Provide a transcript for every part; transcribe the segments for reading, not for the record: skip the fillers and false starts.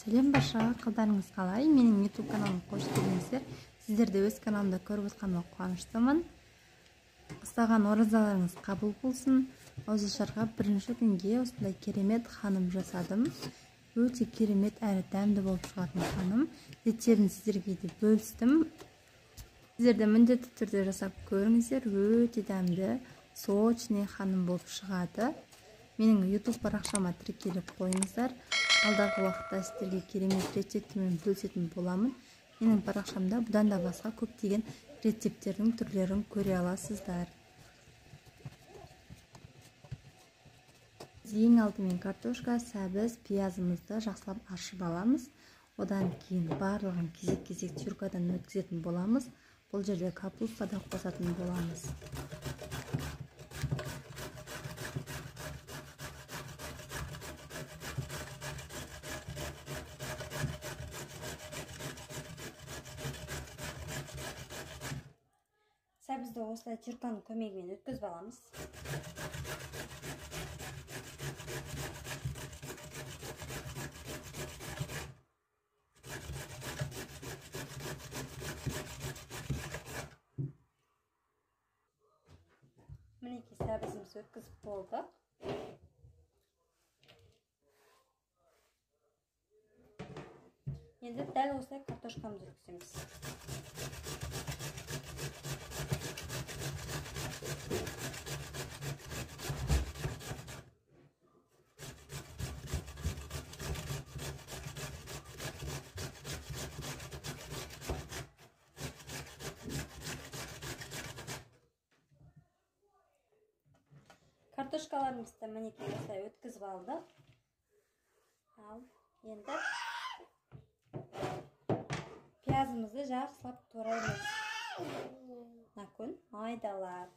Сәлем баршаға, қалдарыңыз қалай? Менің YouTube каналым қош келдіңіздер. Сіздерді өз каналымда көріп отқаныма қуаныштымын. Ұстаған оразаларыңыз қабыл болсын. Ауызашарға бірінші күнге осындай керемет ханым жасадым. Өте керемет әрі дәмді болып шығатын ханым. Рецептін сіздерге де бөлістім. Сіздер де міндетті түрде жасап көріңіздер. Өте дәмді, сочный ханым болып шығады. Менің YouTube парақшама тіркеліп қойыңыздар. Алдағы уақытта сіздерге керемет рецептімен бөлісетін боламын. Менің парақшамда бұдан да басқа көптеген рецепттердің түрлерін көре аласыздар. Ең алдымен картошка, сәбіз, пиязымызды жақсылап аршып аламыз. Одан кейін барлығын кезек-кезек тюркадан өткізетін боламыз. Бұл жерде капуста да қосатын боламыз. Сәбізді осылай тюрканың көмегімен өткізіп аламыз. Мінекей сәбізіміз өткізіп болды. Енді дәл осылай картошкамызды өткіземіз. Картошкаларымызды мінекей осылай өткізіп алдық. Ал енді пиязымызды жақсылап тураймыз. Накөн майдалап.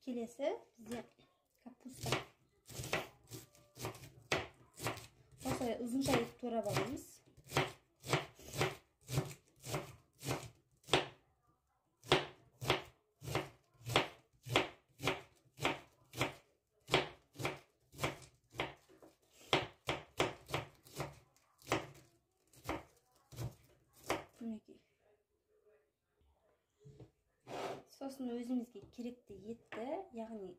Келесі бізде капуста. Осылай ұзынша етіп турап аламыз. Сосын өзімізге керекті етті, яғни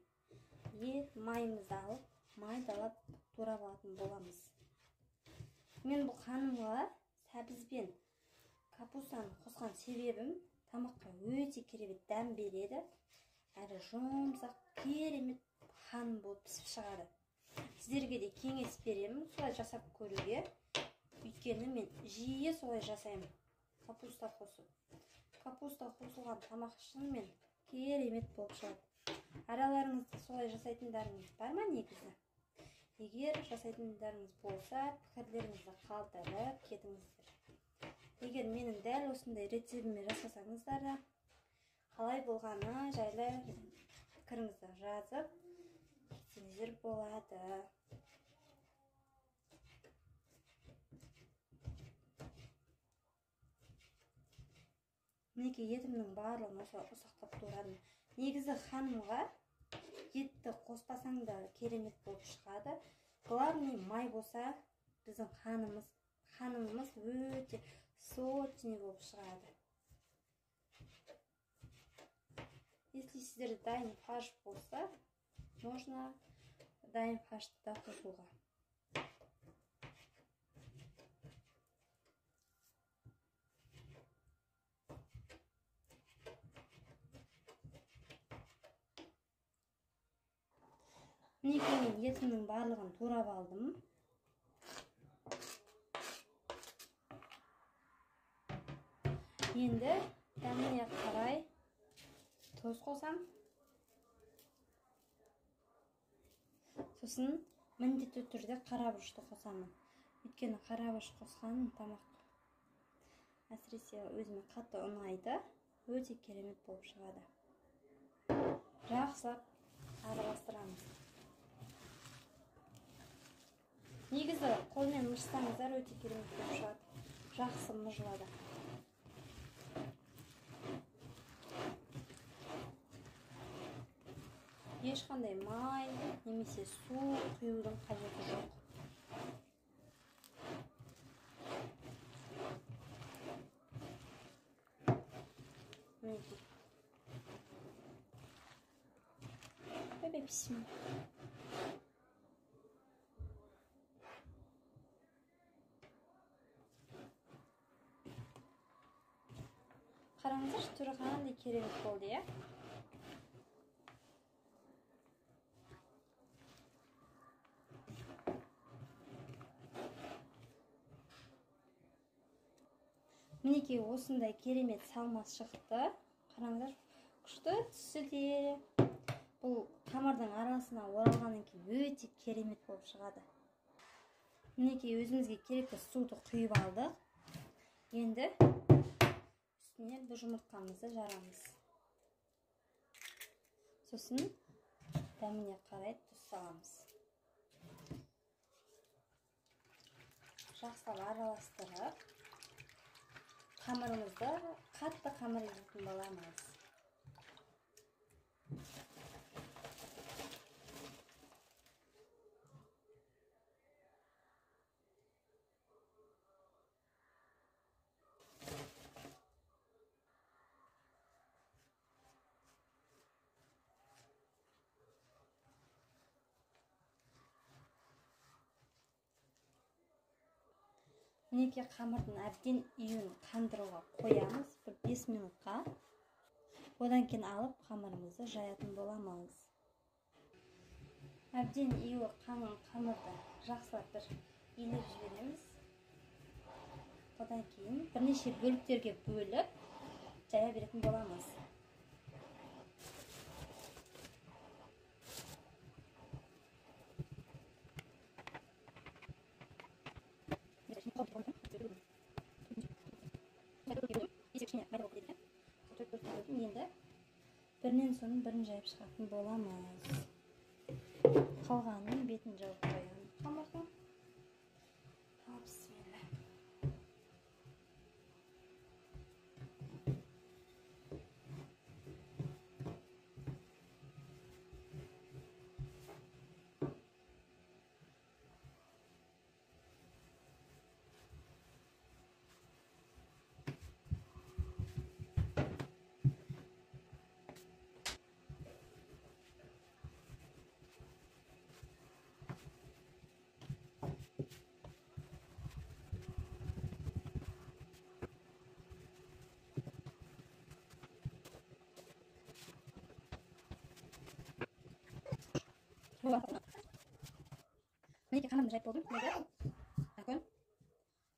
ет майымызды алып, майдалап турап алатын боламыз. Мен бұл ханымға сәбізбен капустаны қосқан себебім тамаққа өте керемет дәм береді, әрі жұмсақ керемет ханым болып пісіп шығады. Сіздерге де кеңес беремін солай жасап көруге. Өйткені мен жиі солай жасаймын. Капуста қосып. Капуста қосылған тамақ шынымен керемет болып шығады. Араларыңызда солай жасайтындарыңыз бар ма негізі? Егер жасайтындарыңыз болса, пікірлеріңізді қалдырып кетіңіздер. Егер менің дәл осындай рецептіме жасасаңыздар да, қалай болғаны жайлы пікіріңізді жазып кетсеңіздер болады. Мінекей етімнің барлығын ұсақтап турадым. Негізі ханымға етті қоспасаң да керемет болып шығады. Главный май болса, біздің ханымымыз өте сочный болып шығады. Если сіздерде дайын фарш болса, можно дайын фаршты да қосуға. Мінекей мен етімнің барлығын турап алдым. Енді дәміне қарай тұз қосам. Сосын міндетті түрде қарабұрышты қосамын. Өйткені қарабұрыш қосқан тамақ әсіресе өзіме қатты ұнайды. Өте керемет болып шығады. Жақсылап араластырамыз. Негізі қолмен мыжсаңыздар өте керемет болып шығады. Жақсы мыжылады. Ешқандай май немесе су құюдың қажеті жоқ. Мінекей. Бәбепсім. Қараңыздар, түрі қандай керемет болды, иә? Мінекей осындай керемет салмас шықты. Қараңыздар, күшті түсі де. Бұл қамырдың арасына оралғаннан кейін өте керемет болып шығады. Мінекей өзімізге керекті суды құйып алдық. Енді үстіне бір жұмыртқамызды жарамыз. Сосын дәміне қарай тұз саламыз. Жақсылап араластырып, қамырымызды қатты қамыр ететін боламыз. Мінекей қамырдың әбден июін қандыруға қоямыз. Бір 5 минутқа. Одан кейін алып қамырымызды жаятын боламыз. Әбден июі қамырды жақсылап бір илеп жібереміз. Одан кейін бірнеше бөліктерге бөліп жая беретін боламыз. Енді бірінен соң бірін жайып шығатын боламыз. Қалғанын бетін жауып қоямын қамырдың. Бисмилла. Мінекей қамырды жайып болдым. Такой.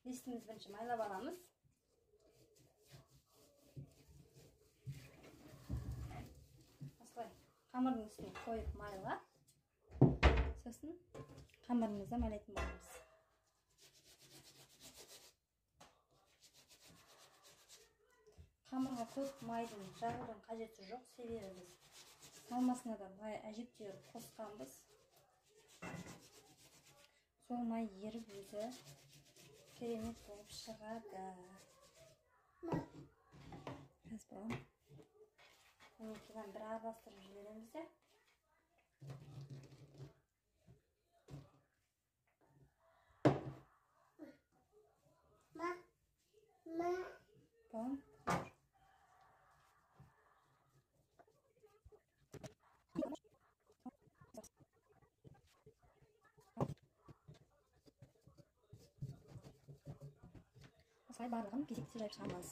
Листіміз бірінші майлап аламыз. Осылай қамырдың үстіне қойып майлап, сосын қамырымызды майлайтын боламыз. Қамырға көп майдың жағудың қажеті жоқ, себебі біз салмасына да май әжептәуір қосқанбыз. Сол май еріп өзі керемет болып шығады. Қазір балам. Мінекейден бір араластырып жібереміз де. Балам. Осылай барлығын кезекте жайып шығамыз.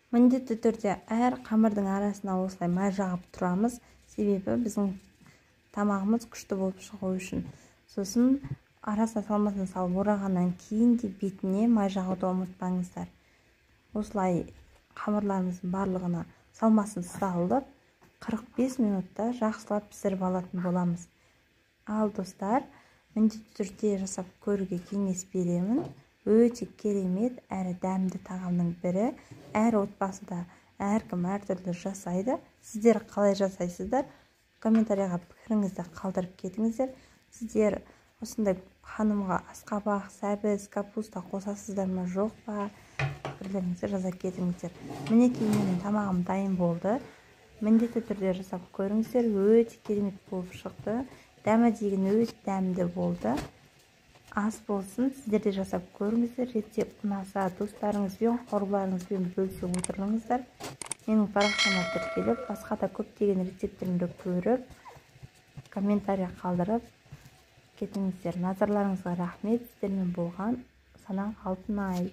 Міндетті түрде әр қамырдың арасына осылай май жағып тұрамыз, себебі біздің тамағымыз күшті болып шығу үшін. Сосын арасына салмасын салып орағаннан кейін де бетіне май жағуды ұмытпаңыздар. Осылай қамырларымыздың барлығына салмасын салып, 45 минутта жақсылап пісіріп алатын боламыз. Ал достар, міндетті түрде жасап көруге кеңес беремін. Өте керемет әрі дәмді тағамның бірі. Әр отбасыда әркім әртүрлі жасайды. Сіздер қалай жасайсыздар? Комментарияға пікіріңізді қалдырып кетіңіздер. Сіздер осындай ханымға асқабақ, сәбіз, капуста қосасыздар ма, жоқ па? Пікірлеріңізді жаза кетіңіздер. Мінекей менің тамағым дайын болды. Міндетті түрде жасап көріңіздер. Өте керемет болып шықты. Дәмі деген өте дәмді болды. Ас болсын, сіздер де жасап көріңіздер. Рецепт ұнаса достарыңызбен, құрбыларыңызбен бөлісе отырыңыздар. Менің парақшама тіркеліп, басқа да көптеген рецепттерімді көріп, комментария қалдырып кетіңіздер. Назарларыңызға рахмет. Сіздермен болған Санаң Алтынай.